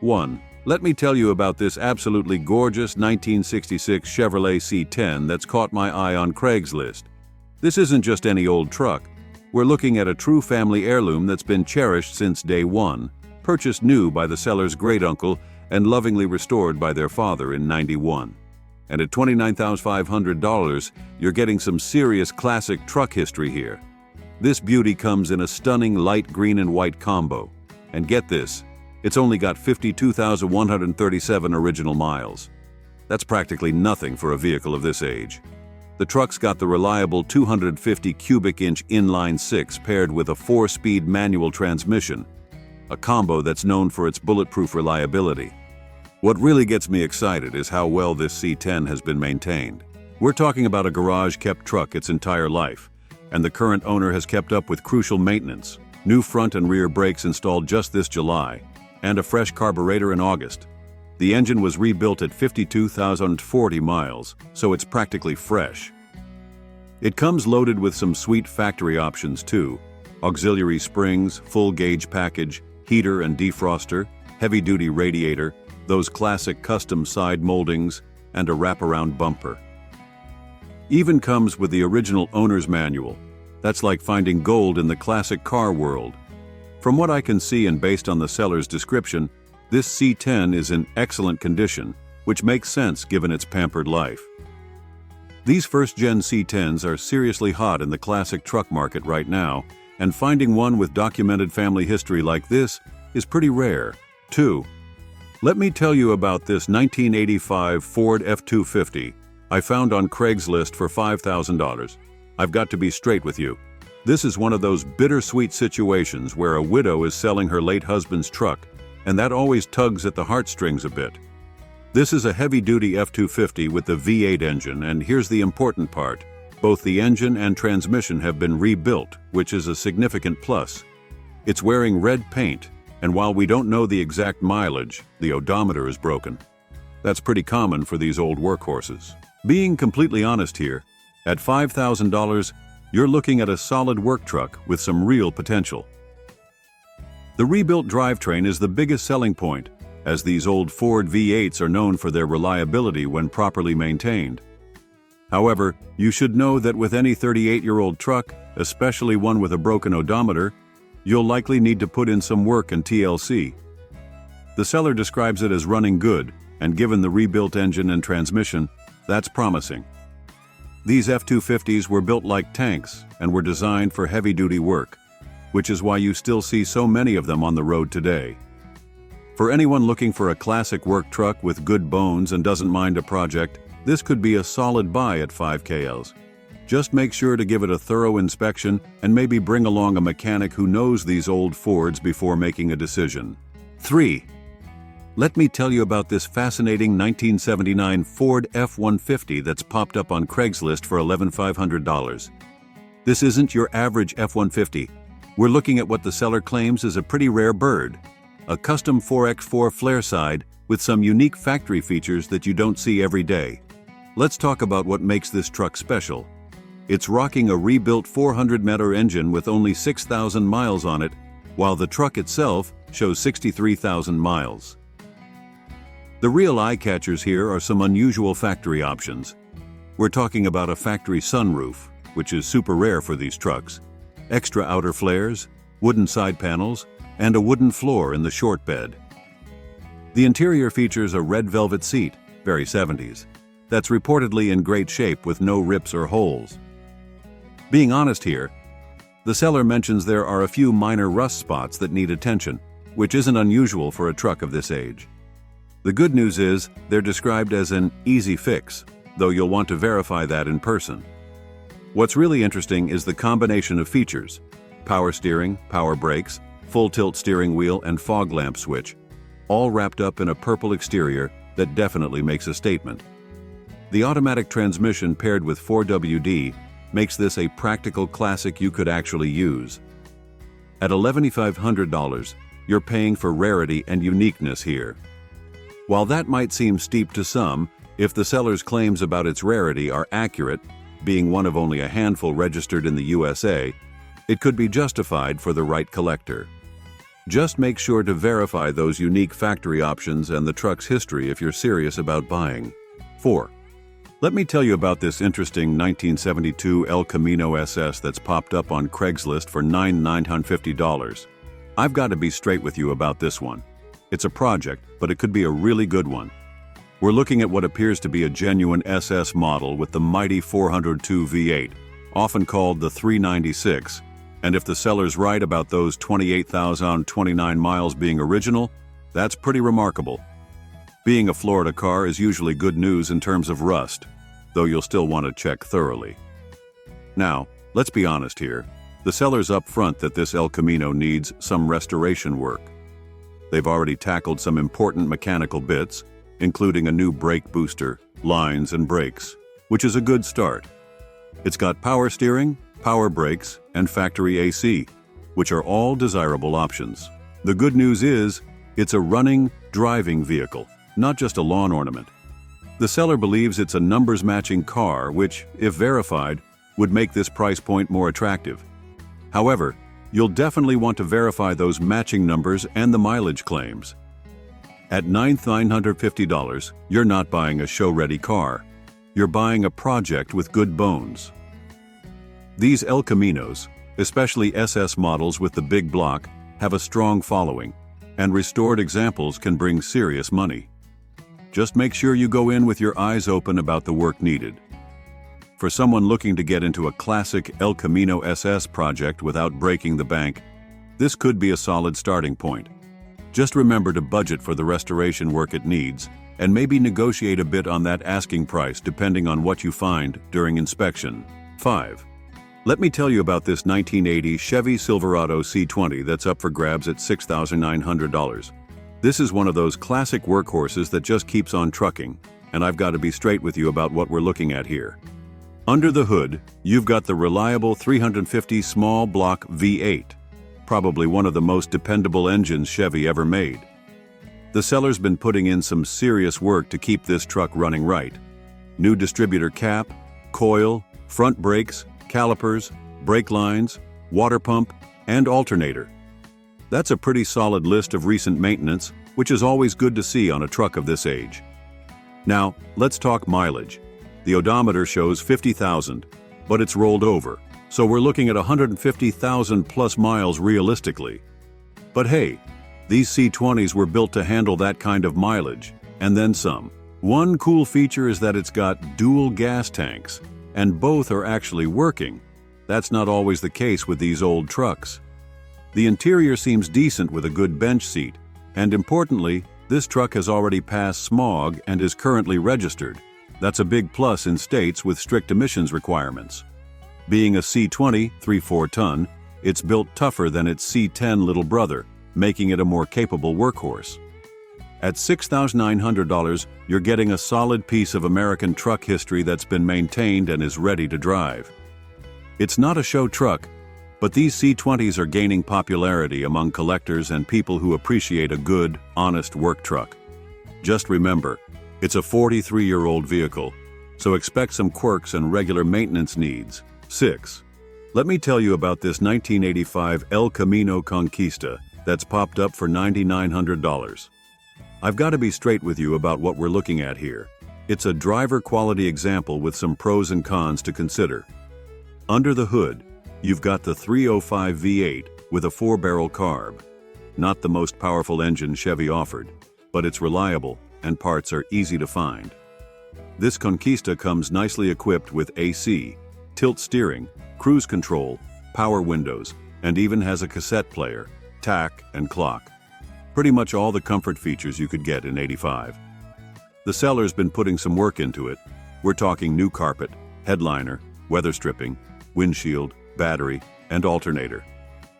1. Let me tell you about this absolutely gorgeous 1966 Chevrolet C10 that's caught my eye on Craigslist. This isn't just any old truck. We're looking at a true family heirloom that's been cherished since day one, purchased new by the seller's great-uncle and lovingly restored by their father in '91. And at $29,500, you're getting some serious classic truck history here. This beauty comes in a stunning light green and white combo. And get this, it's only got 52,137 original miles. That's practically nothing for a vehicle of this age. The truck's got the reliable 250 cubic inch inline-six paired with a 4-speed manual transmission, a combo that's known for its bulletproof reliability. What really gets me excited is how well this C10 has been maintained. We're talking about a garage-kept truck its entire life, and the current owner has kept up with crucial maintenance, new front and rear brakes installed just this July, and a fresh carburetor in August. The engine was rebuilt at 52,040 miles, so it's practically fresh. It comes loaded with some sweet factory options too: auxiliary springs, full gauge package, heater and defroster, heavy-duty radiator, those classic custom side moldings, and a wraparound bumper. Even comes with the original owner's manual. That's like finding gold in the classic car world. From what I can see and based on the seller's description, this C10 is in excellent condition, which makes sense given its pampered life. These first-gen C10s are seriously hot in the classic truck market right now, and finding one with documented family history like this is pretty rare. 2. Let me tell you about this 1985 Ford F-250 I found on Craigslist for $5,000. I've got to be straight with you. This is one of those bittersweet situations where a widow is selling her late husband's truck, and that always tugs at the heartstrings a bit. This is a heavy-duty F-250 with the V8 engine, and here's the important part. Both the engine and transmission have been rebuilt, which is a significant plus. It's wearing red paint, and while we don't know the exact mileage, the odometer is broken. That's pretty common for these old workhorses. Being completely honest here, at $5,000, you're looking at a solid work truck with some real potential. The rebuilt drivetrain is the biggest selling point, as these old Ford V8s are known for their reliability when properly maintained. However, you should know that with any 38-year-old truck, especially one with a broken odometer, you'll likely need to put in some work and TLC. The seller describes it as running good, and given the rebuilt engine and transmission, that's promising. These F-250s were built like tanks and were designed for heavy-duty work, which is why you still see so many of them on the road today. For anyone looking for a classic work truck with good bones and doesn't mind a project, this could be a solid buy at $5,000. Just make sure to give it a thorough inspection and maybe bring along a mechanic who knows these old Fords before making a decision. 3. Let me tell you about this fascinating 1979 Ford F-150 that's popped up on Craigslist for $11,500. This isn't your average F-150. We're looking at what the seller claims is a pretty rare bird, a custom 4x4 flare side with some unique factory features that you don't see every day. Let's talk about what makes this truck special. It's rocking a rebuilt 400-meter engine with only 6,000 miles on it, while the truck itself shows 63,000 miles. The real eye-catchers here are some unusual factory options. We're talking about a factory sunroof, which is super rare for these trucks, extra outer flares, wooden side panels, and a wooden floor in the short bed. The interior features a red velvet seat, very 70s, that's reportedly in great shape with no rips or holes. Being honest here, the seller mentions there are a few minor rust spots that need attention, which isn't unusual for a truck of this age. The good news is they're described as an easy fix, though you'll want to verify that in person. What's really interesting is the combination of features: power steering, power brakes, full tilt steering wheel, and fog lamp switch, all wrapped up in a purple exterior that definitely makes a statement. The automatic transmission paired with 4WD makes this a practical classic you could actually use. At $11,500, you're paying for rarity and uniqueness here. While that might seem steep to some, if the seller's claims about its rarity are accurate, being one of only a handful registered in the USA, it could be justified for the right collector. Just make sure to verify those unique factory options and the truck's history if you're serious about buying. 4. Let me tell you about this interesting 1972 El Camino SS that's popped up on Craigslist for $950. I've got to be straight with you about this one. It's a project, but it could be a really good one. We're looking at what appears to be a genuine SS model with the mighty 402 V8, often called the 396, and if the seller's right about those 28,029 miles being original, that's pretty remarkable. Being a Florida car is usually good news in terms of rust, though you'll still want to check thoroughly. Now, let's be honest here. The seller's up front that this El Camino needs some restoration work. They've already tackled some important mechanical bits, including a new brake booster, lines, and brakes, which is a good start. It's got power steering, power brakes, and factory AC, which are all desirable options. The good news is, it's a running, driving vehicle, not just a lawn ornament. The seller believes it's a numbers-matching car, which, if verified, would make this price point more attractive. However, you'll definitely want to verify those matching numbers and the mileage claims. At $950, you're not buying a show-ready car. You're buying a project with good bones. These El Caminos, especially SS models with the big block, have a strong following, and restored examples can bring serious money. Just make sure you go in with your eyes open about the work needed. For someone looking to get into a classic El Camino SS project without breaking the bank, this could be a solid starting point. Just remember to budget for the restoration work it needs, and maybe negotiate a bit on that asking price depending on what you find during inspection. 5. Let me tell you about this 1980 Chevy Silverado C20 that's up for grabs at $6,900. This is one of those classic workhorses that just keeps on trucking, and I've got to be straight with you about what we're looking at here. Under the hood, you've got the reliable 350 small block V8, probably one of the most dependable engines Chevy ever made. The seller's been putting in some serious work to keep this truck running right. New distributor cap, coil, front brakes, calipers, brake lines, water pump, and alternator. That's a pretty solid list of recent maintenance, which is always good to see on a truck of this age. Now, let's talk mileage. The odometer shows 50,000, but it's rolled over, so we're looking at 150,000 plus miles realistically. But hey, these C20s were built to handle that kind of mileage, and then some. One cool feature is that it's got dual gas tanks, and both are actually working. That's not always the case with these old trucks. The interior seems decent with a good bench seat, and importantly, this truck has already passed smog and is currently registered. That's a big plus in states with strict emissions requirements. Being a C20 3/4 ton, it's built tougher than its C10 little brother, making it a more capable workhorse. At $6,900, you're getting a solid piece of American truck history that's been maintained and is ready to drive. It's not a show truck, but these C20s are gaining popularity among collectors and people who appreciate a good, honest work truck. Just remember, it's a 43-year-old vehicle, so expect some quirks and regular maintenance needs. 6. Let me tell you about this 1985 El Camino Conquista that's popped up for $9,900. I've got to be straight with you about what we're looking at here. It's a driver-quality example with some pros and cons to consider. Under the hood, you've got the 305 V8 with a 4-barrel carb. Not the most powerful engine Chevy offered, but it's reliable, and parts are easy to find. This Conquista comes nicely equipped with AC, tilt steering, cruise control, power windows, and even has a cassette player, tack, and clock. Pretty much all the comfort features you could get in '85. The seller's been putting some work into it. We're talking new carpet, headliner, weather stripping, windshield, battery, and alternator.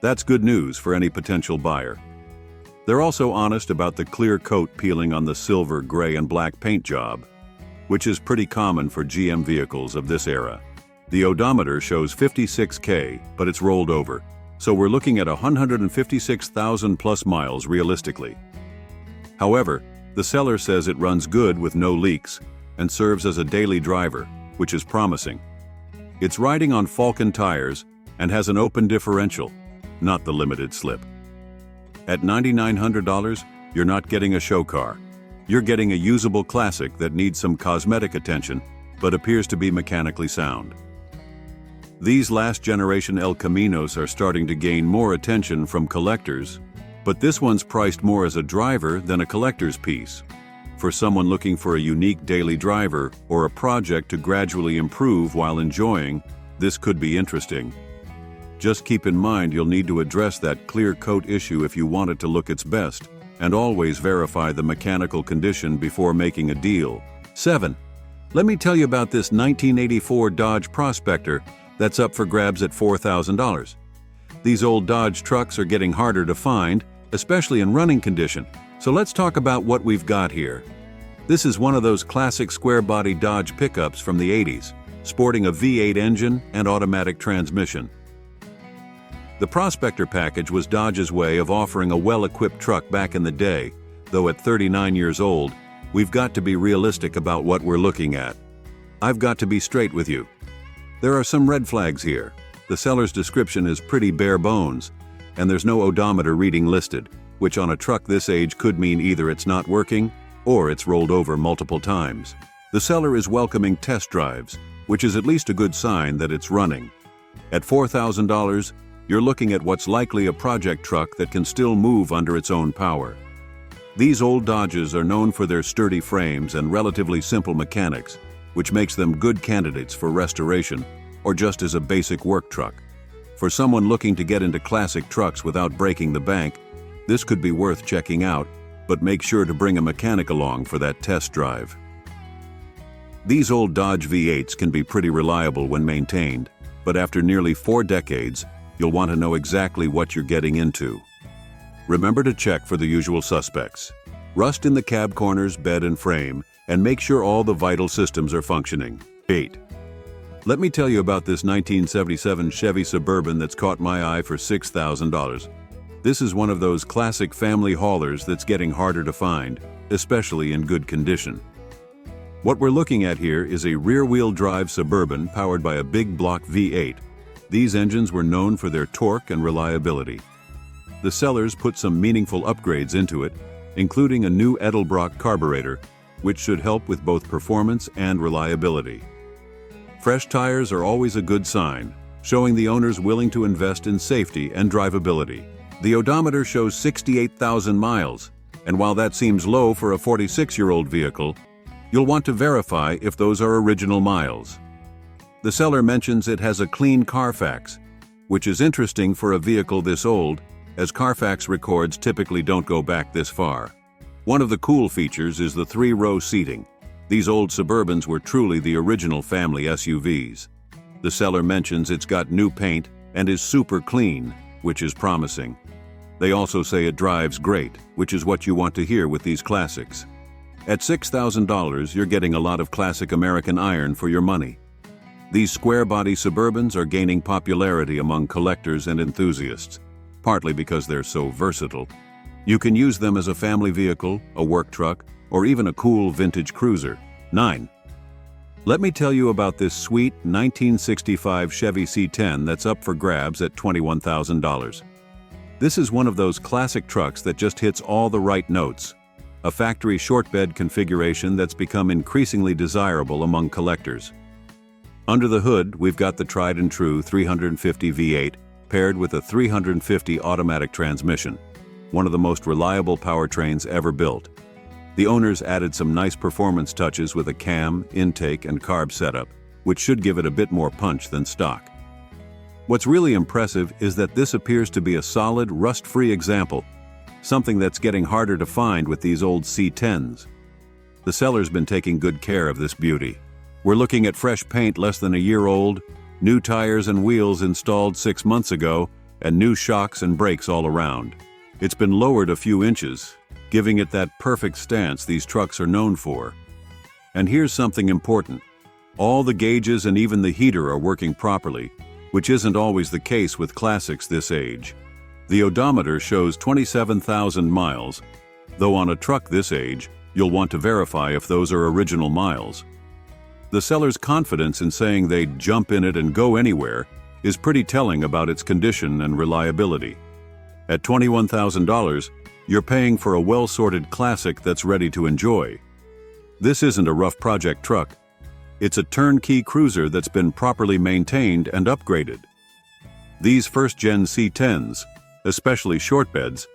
That's good news for any potential buyer. They're also honest about the clear coat peeling on the silver, gray, and black paint job, which is pretty common for GM vehicles of this era. The odometer shows 56K, but it's rolled over, so we're looking at 156,000 plus miles realistically. However, the seller says it runs good with no leaks and serves as a daily driver, which is promising. It's riding on Falcon tires and has an open differential, not the limited slip. At $9,900, you're not getting a show car. You're getting a usable classic that needs some cosmetic attention, but appears to be mechanically sound. These last-generation El Caminos are starting to gain more attention from collectors, but this one's priced more as a driver than a collector's piece. For someone looking for a unique daily driver or a project to gradually improve while enjoying, this could be interesting. Just keep in mind you'll need to address that clear coat issue if you want it to look its best, and always verify the mechanical condition before making a deal. 7. Let me tell you about this 1984 Dodge Prospector that's up for grabs at $4,000. These old Dodge trucks are getting harder to find, especially in running condition, so let's talk about what we've got here. This is one of those classic square-body Dodge pickups from the 80s, sporting a V8 engine and automatic transmission. The Prospector package was Dodge's way of offering a well-equipped truck back in the day, though at 39 years old, we've got to be realistic about what we're looking at. I've got to be straight with you. There are some red flags here. The seller's description is pretty bare bones, and there's no odometer reading listed, which on a truck this age could mean either it's not working or it's rolled over multiple times. The seller is welcoming test drives, which is at least a good sign that it's running. At $4,000, you're looking at what's likely a project truck that can still move under its own power. These old Dodges are known for their sturdy frames and relatively simple mechanics, which makes them good candidates for restoration or just as a basic work truck. For someone looking to get into classic trucks without breaking the bank, this could be worth checking out, but make sure to bring a mechanic along for that test drive. These old Dodge V8s can be pretty reliable when maintained, but after nearly 4 decades, you'll want to know exactly what you're getting into. Remember to check for the usual suspects: rust in the cab corners, bed and frame, and make sure all the vital systems are functioning. 8. Let me tell you about this 1977 Chevy Suburban that's caught my eye for $6,000. This is one of those classic family haulers that's getting harder to find, especially in good condition. What we're looking at here is a rear-wheel drive Suburban powered by a big block V8. These engines were known for their torque and reliability. The sellers put some meaningful upgrades into it, including a new Edelbrock carburetor, which should help with both performance and reliability. Fresh tires are always a good sign, showing the owners willing to invest in safety and drivability. The odometer shows 68,000 miles, and while that seems low for a 46-year-old vehicle, you'll want to verify if those are original miles. The seller mentions it has a clean Carfax, which is interesting for a vehicle this old, as Carfax records typically don't go back this far. One of the cool features is the 3-row seating. These old Suburbans were truly the original family SUVs. The seller mentions it's got new paint and is super clean, which is promising. They also say it drives great, which is what you want to hear with these classics. At $6,000, you're getting a lot of classic American iron for your money. These square-body Suburbans are gaining popularity among collectors and enthusiasts, partly because they're so versatile. You can use them as a family vehicle, a work truck, or even a cool vintage cruiser. 9. Let me tell you about this sweet 1965 Chevy C10 that's up for grabs at $21,000. This is one of those classic trucks that just hits all the right notes. A factory short bed configuration that's become increasingly desirable among collectors. Under the hood, we've got the tried and true 350 V8 paired with a 350 automatic transmission, one of the most reliable powertrains ever built. The owners added some nice performance touches with a cam, intake, and carb setup, which should give it a bit more punch than stock. What's really impressive is that this appears to be a solid, rust-free example, something that's getting harder to find with these old C10s. The seller's been taking good care of this beauty. We're looking at fresh paint less than a year old, new tires and wheels installed 6 months ago, and new shocks and brakes all around. It's been lowered a few inches, giving it that perfect stance these trucks are known for. And here's something important. All the gauges and even the heater are working properly, which isn't always the case with classics this age. The odometer shows 27,000 miles, though on a truck this age, you'll want to verify if those are original miles. The seller's confidence in saying they'd jump in it and go anywhere is pretty telling about its condition and reliability. At $21,000, you're paying for a well-sorted classic that's ready to enjoy. This isn't a rough project truck. It's a turnkey cruiser that's been properly maintained and upgraded. These first-gen C10s, especially short beds,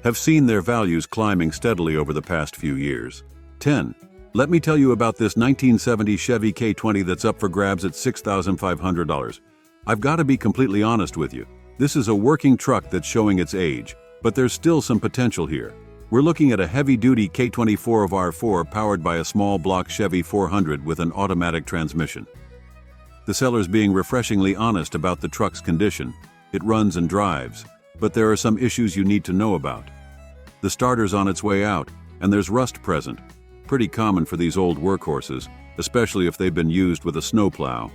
have seen their values climbing steadily over the past few years. 10. Let me tell you about this 1970 Chevy K20 that's up for grabs at $6,500. I've got to be completely honest with you. This is a working truck that's showing its age, but there's still some potential here. We're looking at a heavy-duty K24 of R4 powered by a small block Chevy 400 with an automatic transmission. The seller's being refreshingly honest about the truck's condition. It runs and drives, but there are some issues you need to know about. The starter's on its way out, and there's rust present. Pretty common for these old workhorses, especially if they've been used with a snowplow.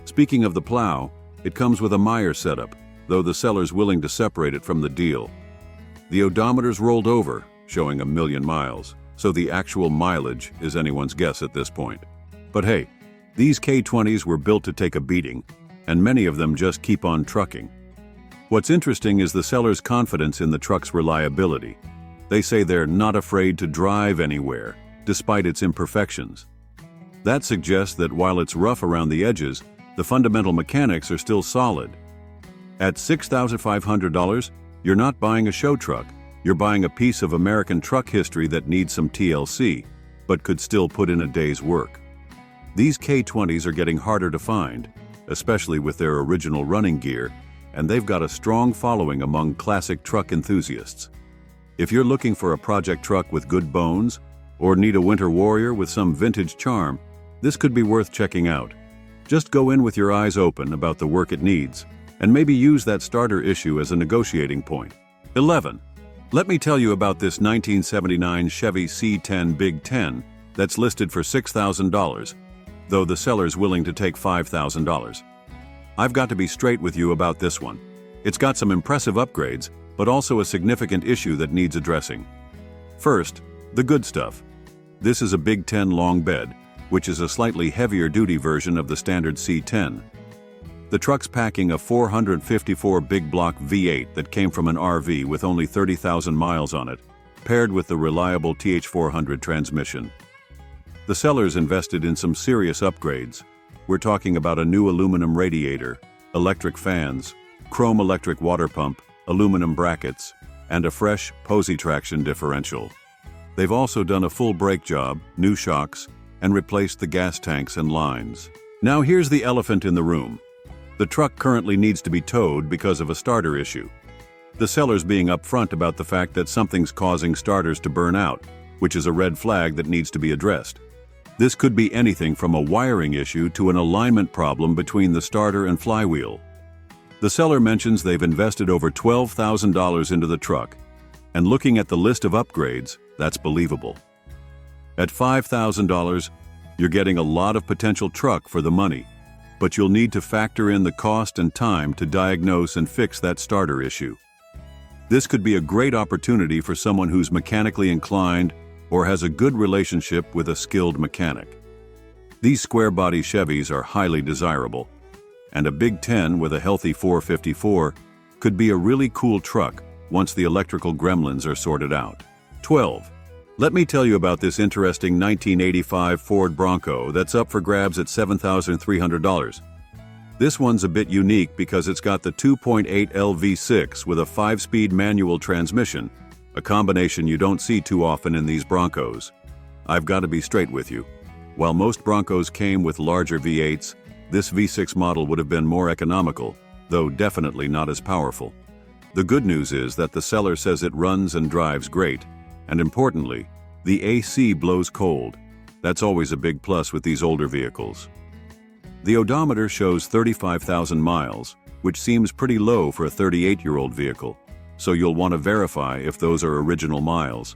Speaking of the plow, it comes with a Meyer setup, though the seller's willing to separate it from the deal. The odometer's rolled over, showing 1,000,000 miles, so the actual mileage is anyone's guess at this point. But hey, these K20s were built to take a beating, and many of them just keep on trucking. What's interesting is the seller's confidence in the truck's reliability. They say they're not afraid to drive anywhere, despite its imperfections. That suggests that while it's rough around the edges, the fundamental mechanics are still solid. At $6,500, you're not buying a show truck, you're buying a piece of American truck history that needs some TLC, but could still put in a day's work. These K20s are getting harder to find, especially with their original running gear, and they've got a strong following among classic truck enthusiasts. If you're looking for a project truck with good bones, or need a winter warrior with some vintage charm, this could be worth checking out. Just go in with your eyes open about the work it needs, and maybe use that starter issue as a negotiating point. 11. Let me tell you about this 1979 Chevy C10 Big 10 that's listed for $6,000, though the seller's willing to take $5,000. I've got to be straight with you about this one. It's got some impressive upgrades, but also a significant issue that needs addressing. First, the good stuff. This is a Big 10 long bed, which is a slightly heavier-duty version of the standard C10. The truck's packing a 454 big block V8 that came from an RV with only 30,000 miles on it, paired with the reliable TH400 transmission. The seller's invested in some serious upgrades. We're talking about a new aluminum radiator, electric fans, chrome electric water pump, aluminum brackets, and a fresh Posey traction differential. They've also done a full brake job, new shocks, and replaced the gas tanks and lines. Now here's the elephant in the room. The truck currently needs to be towed because of a starter issue. The seller's being upfront about the fact that something's causing starters to burn out, which is a red flag that needs to be addressed. This could be anything from a wiring issue to an alignment problem between the starter and flywheel. The seller mentions they've invested over $12,000 into the truck, and looking at the list of upgrades, that's believable. At $5,000, you're getting a lot of potential truck for the money, but you'll need to factor in the cost and time to diagnose and fix that starter issue. This could be a great opportunity for someone who's mechanically inclined or has a good relationship with a skilled mechanic. These square-body Chevys are highly desirable, and a Big 10 with a healthy 454 could be a really cool truck once the electrical gremlins are sorted out. 12. Let me tell you about this interesting 1985 Ford Bronco that's up for grabs at $7,300. This one's a bit unique because it's got the 2.8L V6 with a 5-speed manual transmission, a combination you don't see too often in these Broncos. I've got to be straight with you. While most Broncos came with larger V8s, this V6 model would have been more economical, though definitely not as powerful. The good news is that the seller says it runs and drives great, and importantly, the AC blows cold. That's always a big plus with these older vehicles. The odometer shows 35,000 miles, which seems pretty low for a 38-year-old vehicle, so you'll want to verify if those are original miles.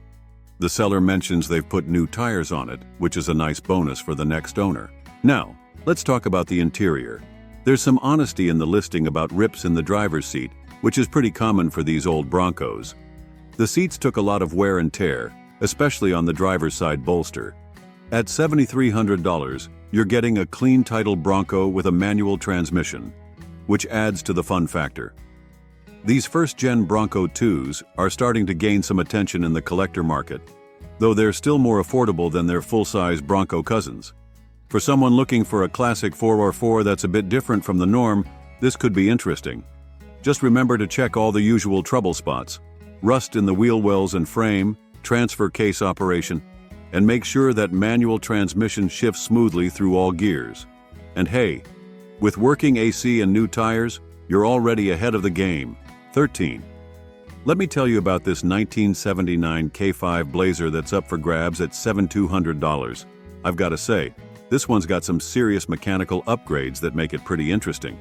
The seller mentions they've put new tires on it, which is a nice bonus for the next owner. Now, let's talk about the interior. There's some honesty in the listing about rips in the driver's seat, which is pretty common for these old Broncos. The seats took a lot of wear and tear, especially on the driver's side bolster. At $7,300, you're getting a clean title Bronco with a manual transmission, which adds to the fun factor. These first-gen Bronco 2s are starting to gain some attention in the collector market, though they're still more affordable than their full-size Bronco cousins. For someone looking for a classic 4x4 that's a bit different from the norm, this could be interesting. Just remember to check all the usual trouble spots: rust in the wheel wells and frame, transfer case operation, and make sure that manual transmission shifts smoothly through all gears. And hey, with working AC and new tires, you're already ahead of the game. 13. Let me tell you about this 1979 K5 Blazer that's up for grabs at $7,200. I've got to say, this one's got some serious mechanical upgrades that make it pretty interesting.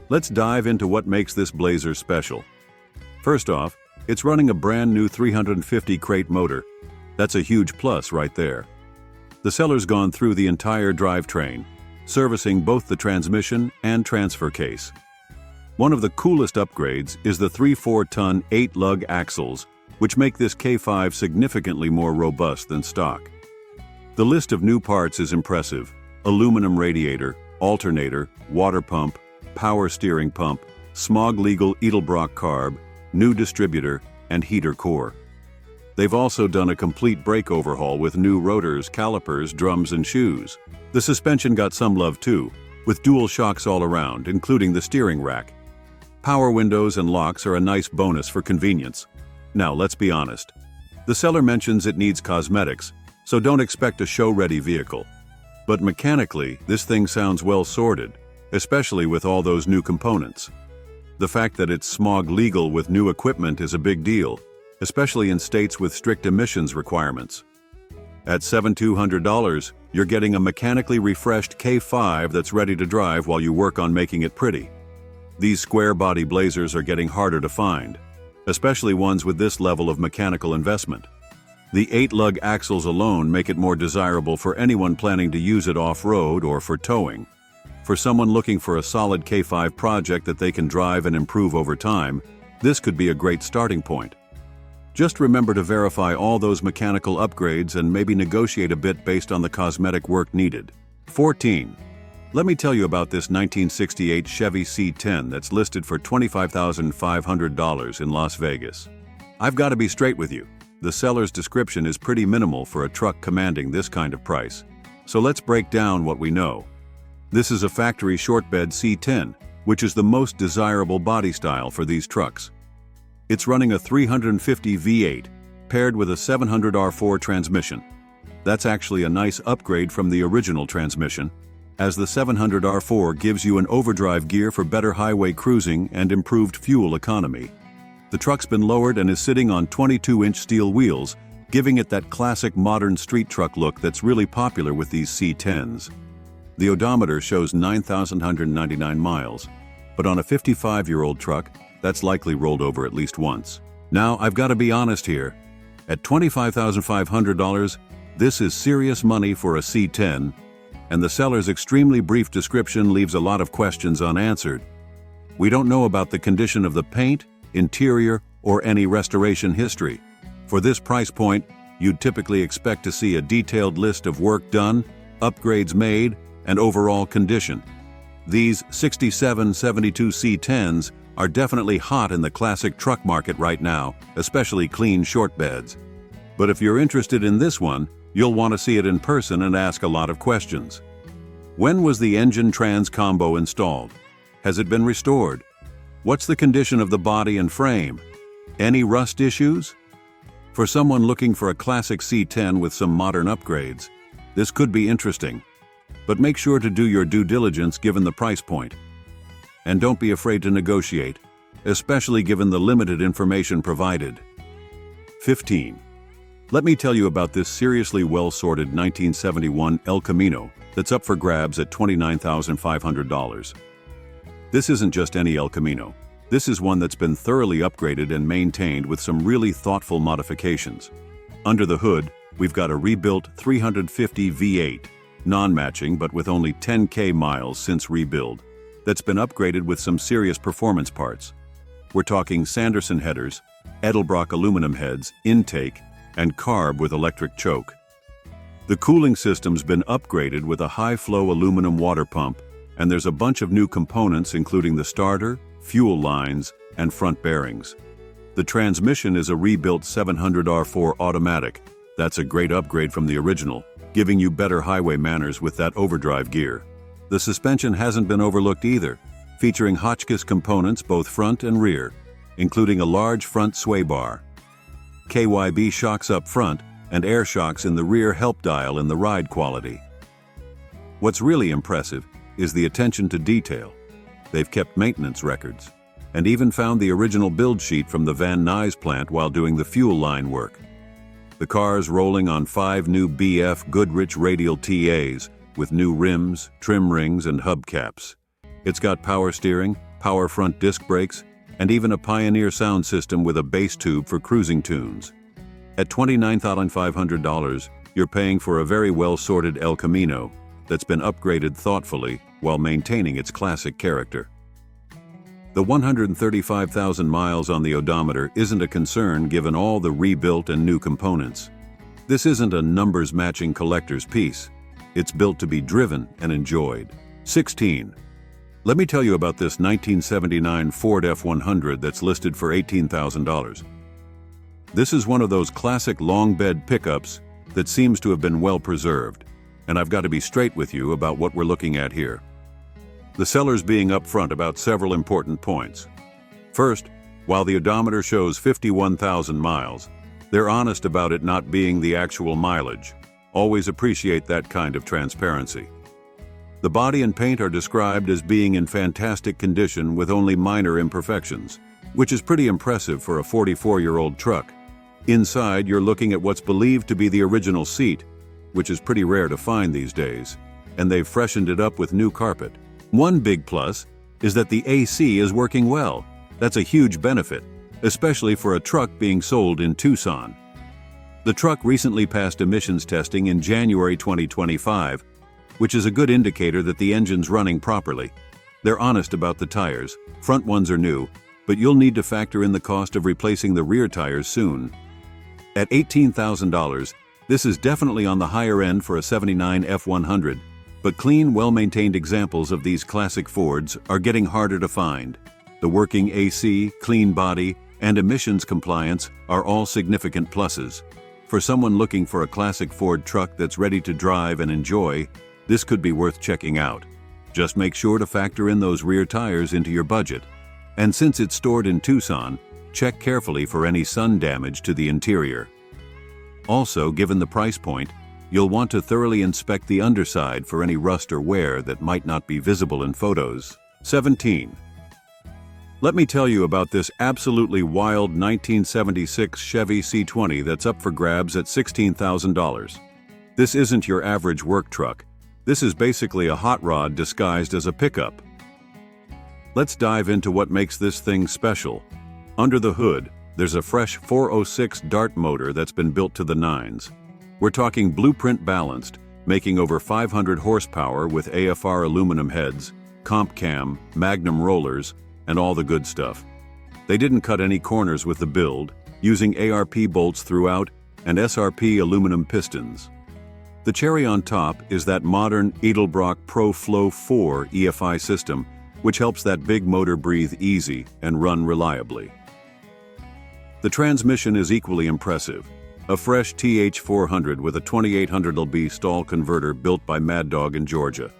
Let's dive into what makes this Blazer special. First off, it's running a brand new 350 crate motor. That's a huge plus right there. The seller's gone through the entire drivetrain, servicing both the transmission and transfer case. One of the coolest upgrades is the 3/4-ton 8-lug axles, which make this K5 significantly more robust than stock. The list of new parts is impressive: aluminum radiator, alternator, water pump, power steering pump, smog-legal Edelbrock carb, new distributor, and heater core. They've also done a complete brake overhaul with new rotors, calipers, drums, and shoes. The suspension got some love too, with dual shocks all around, including the steering rack. Power windows and locks are a nice bonus for convenience. Now, let's be honest. The seller mentions it needs cosmetics, so don't expect a show-ready vehicle. But mechanically, this thing sounds well sorted, especially with all those new components. The fact that it's smog legal with new equipment is a big deal, especially in states with strict emissions requirements. At $7,200, you're getting a mechanically refreshed K5 that's ready to drive while you work on making it pretty. These square-body Blazers are getting harder to find, especially ones with this level of mechanical investment. The 8-lug axles alone make it more desirable for anyone planning to use it off-road or for towing. For someone looking for a solid K5 project that they can drive and improve over time, this could be a great starting point. Just remember to verify all those mechanical upgrades and maybe negotiate a bit based on the cosmetic work needed. 14. Let me tell you about this 1968 Chevy C10 that's listed for $25,500 in Las Vegas. I've got to be straight with you. The seller's description is pretty minimal for a truck commanding this kind of price. So let's break down what we know. This is a factory shortbed C10, which is the most desirable body style for these trucks. It's running a 350 V8, paired with a 700 R4 transmission. That's actually a nice upgrade from the original transmission, as the 700 R4 gives you an overdrive gear for better highway cruising and improved fuel economy. The truck's been lowered and is sitting on 22-inch steel wheels, giving it that classic modern street truck look that's really popular with these C10s. The odometer shows 9,199 miles, but on a 55-year-old truck, that's likely rolled over at least once. Now, I've got to be honest here. At $25,500, this is serious money for a C10, and the seller's extremely brief description leaves a lot of questions unanswered. We don't know about the condition of the paint, interior, or any restoration history. For this price point, you'd typically expect to see a detailed list of work done, upgrades made, and overall condition. These 6772 C10s are definitely hot in the classic truck market right now, especially clean short beds. But if you're interested in this one, you'll want to see it in person and ask a lot of questions. When was the engine trans combo installed? Has it been restored? What's the condition of the body and frame? Any rust issues? For someone looking for a classic C10 with some modern upgrades, this could be interesting. But make sure to do your due diligence given the price point. And don't be afraid to negotiate, especially given the limited information provided. 15. Let me tell you about this seriously well-sorted 1971 El Camino that's up for grabs at $29,500. This isn't just any El Camino. This is one that's been thoroughly upgraded and maintained with some really thoughtful modifications. Under the hood, we've got a rebuilt 350 V8, non-matching but with only 10K miles since rebuild, that's been upgraded with some serious performance parts. We're talking Sanderson headers, Edelbrock aluminum heads, intake, and carb with electric choke. The cooling system's been upgraded with a high-flow aluminum water pump, and there's a bunch of new components including the starter, fuel lines, and front bearings. The transmission is a rebuilt 700R4 automatic. That's a great upgrade from the original, giving you better highway manners with that overdrive gear. The suspension hasn't been overlooked either, featuring Hotchkiss components both front and rear, including a large front sway bar. KYB shocks up front and air shocks in the rear help dial in the ride quality. What's really impressive is the attention to detail. They've kept maintenance records, and even found the original build sheet from the Van Nuys plant while doing the fuel line work. The car's rolling on 5 new BF Goodrich radial TAs with new rims, trim rings, and hubcaps. It's got power steering, power front disc brakes, and even a Pioneer sound system with a bass tube for cruising tunes. At $29,500, you're paying for a very well-sorted El Camino that's been upgraded thoughtfully while maintaining its classic character. The 135,000 miles on the odometer isn't a concern given all the rebuilt and new components. This isn't a numbers-matching collector's piece. It's built to be driven and enjoyed. 16. Let me tell you about this 1979 Ford F-100 that's listed for $18,000. This is one of those classic long bed pickups that seems to have been well preserved, and I've got to be straight with you about what we're looking at here. The seller's being upfront about several important points. First, while the odometer shows 51,000 miles, they're honest about it not being the actual mileage. Always appreciate that kind of transparency. The body and paint are described as being in fantastic condition with only minor imperfections, which is pretty impressive for a 44-year-old truck. Inside, you're looking at what's believed to be the original seat, which is pretty rare to find these days, and they've freshened it up with new carpet. One big plus is that the AC is working well. That's a huge benefit, especially for a truck being sold in Tucson. The truck recently passed emissions testing in January 2025, which is a good indicator that the engine's running properly. They're honest about the tires. Front ones are new, but you'll need to factor in the cost of replacing the rear tires soon. At $18,000, this is definitely on the higher end for a '79 F-100, but clean, well-maintained examples of these classic Fords are getting harder to find. The working AC, clean body, and emissions compliance are all significant pluses. For someone looking for a classic Ford truck that's ready to drive and enjoy, this could be worth checking out. Just make sure to factor in those rear tires into your budget. And since it's stored in Tucson, check carefully for any sun damage to the interior. Also, given the price point, you'll want to thoroughly inspect the underside for any rust or wear that might not be visible in photos. 17. Let me tell you about this absolutely wild 1976 Chevy C20 that's up for grabs at $16,000. This isn't your average work truck. This is basically a hot rod disguised as a pickup. Let's dive into what makes this thing special. Under the hood, there's a fresh 406 Dart motor that's been built to the nines. We're talking blueprint balanced, making over 500 horsepower with AFR aluminum heads, comp cam, magnum rollers, and all the good stuff. They didn't cut any corners with the build, using ARP bolts throughout and SRP aluminum pistons. The cherry on top is that modern Edelbrock Pro Flow 4 EFI system, which helps that big motor breathe easy and run reliably. The transmission is equally impressive. A fresh TH400 with a 2800 lb stall converter built by Mad Dog in Georgia.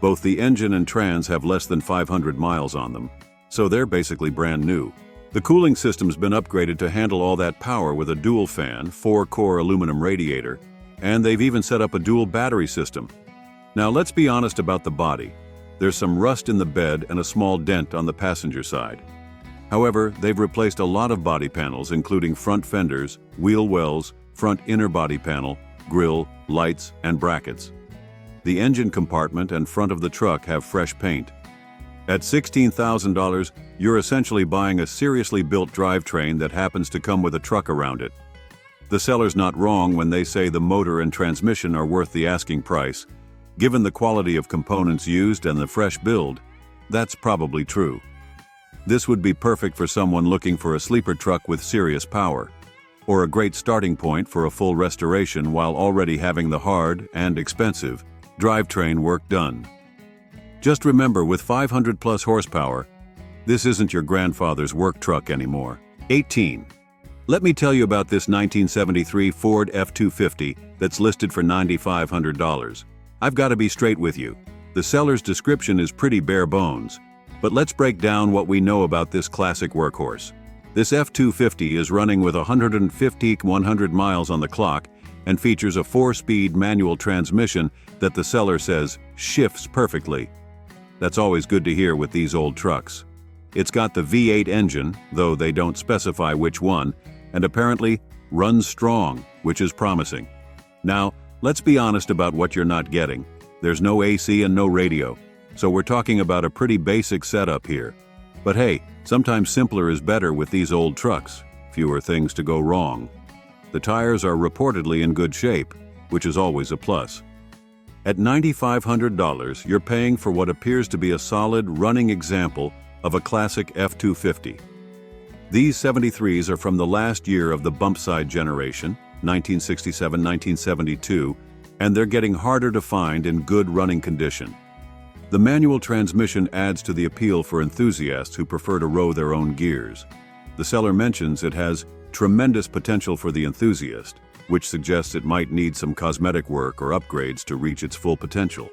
Both the engine and trans have less than 500 miles on them, so they're basically brand new. The cooling system's been upgraded to handle all that power with a dual fan, 4-core aluminum radiator, and they've even set up a dual battery system. Now let's be honest about the body. There's some rust in the bed and a small dent on the passenger side. However, they've replaced a lot of body panels, including front fenders, wheel wells, front inner body panel, grille, lights, and brackets. The engine compartment and front of the truck have fresh paint. At $16,000, you're essentially buying a seriously built drivetrain that happens to come with a truck around it. The seller's not wrong when they say the motor and transmission are worth the asking price. Given the quality of components used and the fresh build, that's probably true. This would be perfect for someone looking for a sleeper truck with serious power, or a great starting point for a full restoration while already having the hard and expensive drivetrain work done. Just remember, with 500 plus horsepower, This isn't your grandfather's work truck anymore. 18. Let me tell you about this 1973 Ford F-250 that's listed for $9,500. I've got to be straight with you. The seller's description is pretty bare bones, but let's break down what we know about this classic workhorse. This F-250 is running with 100 miles on the clock and features a 4-speed manual transmission that the seller says shifts perfectly. That's always good to hear with these old trucks. It's got the V8 engine, though they don't specify which one, and apparently runs strong, which is promising. Now, let's be honest about what you're not getting. There's no AC and no radio, so we're talking about a pretty basic setup here. But hey, sometimes simpler is better with these old trucks. Fewer things to go wrong. The tires are reportedly in good shape, which is always a plus. At $9,500, you're paying for what appears to be a solid running example of a classic F-250. These 73s are from the last year of the bump-side generation, 1967-1972, and they're getting harder to find in good running condition. The manual transmission adds to the appeal for enthusiasts who prefer to row their own gears. The seller mentions it has tremendous potential for the enthusiast, which suggests it might need some cosmetic work or upgrades to reach its full potential.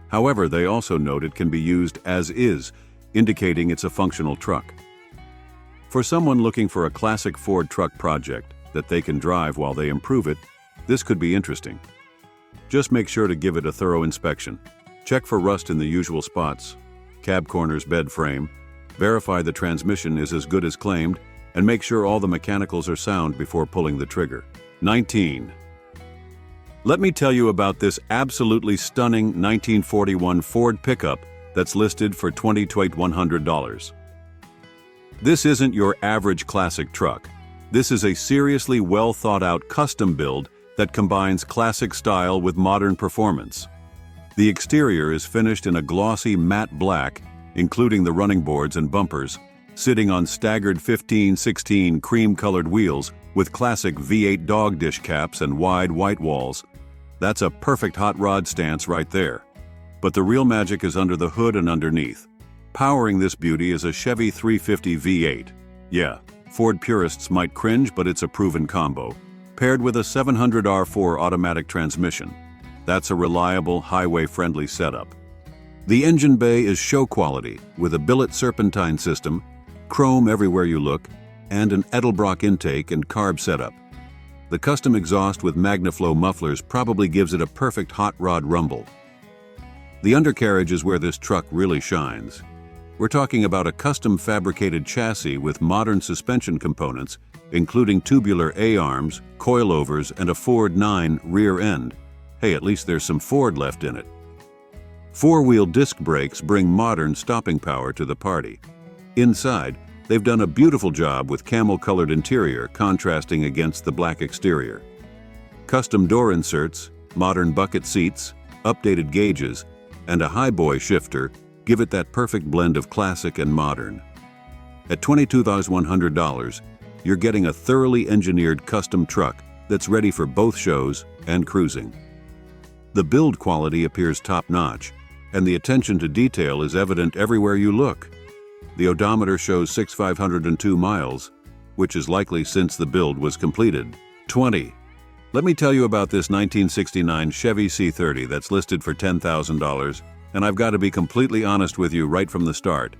However, they also note it can be used as is, indicating it's a functional truck. For someone looking for a classic Ford truck project that they can drive while they improve it, this could be interesting. Just make sure to give it a thorough inspection. Check for rust in the usual spots, cab corners, bed frame, verify the transmission is as good as claimed, and make sure all the mechanicals are sound before pulling the trigger. 19. Let me tell you about this absolutely stunning 1941 Ford pickup that's listed for $2,100. This isn't your average classic truck. This is a seriously well thought out custom build that combines classic style with modern performance. The exterior is finished in a glossy matte black, including the running boards and bumpers, sitting on staggered 15/16 cream-colored wheels with classic V8 dog dish caps and wide white walls. That's a perfect hot rod stance right there. But the real magic is under the hood and underneath. Powering this beauty is a Chevy 350 V8. Yeah, Ford purists might cringe, but it's a proven combo, paired with a 700 R4 automatic transmission. That's a reliable, highway-friendly setup. The engine bay is show quality, with a billet serpentine system, chrome everywhere you look, and an Edelbrock intake and carb setup. The custom exhaust with MagnaFlow mufflers probably gives it a perfect hot rod rumble. The undercarriage is where this truck really shines. We're talking about a custom fabricated chassis with modern suspension components, including tubular A-arms, coilovers, and a Ford 9 rear end. Hey, at least there's some Ford left in it. Four-wheel disc brakes bring modern stopping power to the party. Inside, they've done a beautiful job with camel-colored interior contrasting against the black exterior. Custom door inserts, modern bucket seats, updated gauges, and a highboy shifter give it that perfect blend of classic and modern. At $22,100, you're getting a thoroughly engineered custom truck that's ready for both shows and cruising. The build quality appears top-notch, and the attention to detail is evident everywhere you look. The odometer shows 6,502 miles, which is likely since the build was completed. 20. Let me tell you about this 1969 Chevy C30 that's listed for $10,000, and I've got to be completely honest with you right from the start.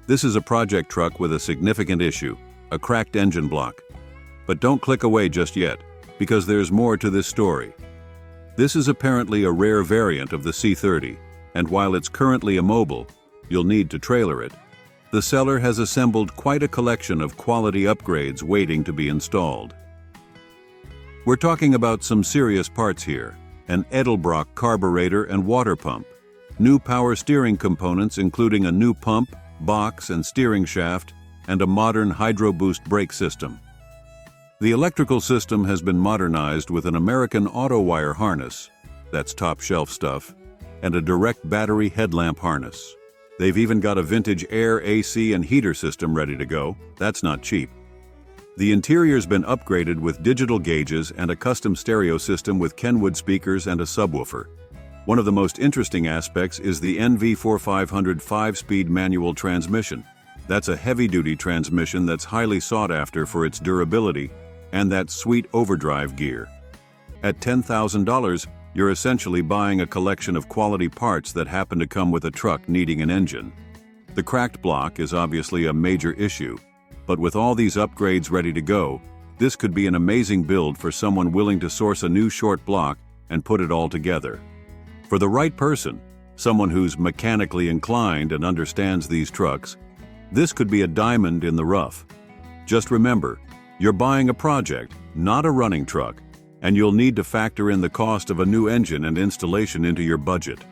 This is a project truck with a significant issue, a cracked engine block. But don't click away just yet, because there's more to this story. This is apparently a rare variant of the C30, and while it's currently immobile, you'll need to trailer it. The seller has assembled quite a collection of quality upgrades waiting to be installed. We're talking about some serious parts here: an Edelbrock carburetor and water pump, new power steering components including a new pump, box, and steering shaft, and a modern Hydro Boost brake system. The electrical system has been modernized with an American auto wire harness, that's top shelf stuff, and a direct battery headlamp harness. They've even got a vintage air, AC, and heater system ready to go. That's not cheap. The interior's been upgraded with digital gauges and a custom stereo system with Kenwood speakers and a subwoofer. One of the most interesting aspects is the NV4500 5-speed manual transmission. That's a heavy-duty transmission that's highly sought after for its durability and that sweet overdrive gear. At $10,000, you're essentially buying a collection of quality parts that happen to come with a truck needing an engine. The cracked block is obviously a major issue, but with all these upgrades ready to go, this could be an amazing build for someone willing to source a new short block and put it all together. For the right person, someone who's mechanically inclined and understands these trucks, this could be a diamond in the rough. Just remember, you're buying a project, not a running truck, and you'll need to factor in the cost of a new engine and installation into your budget.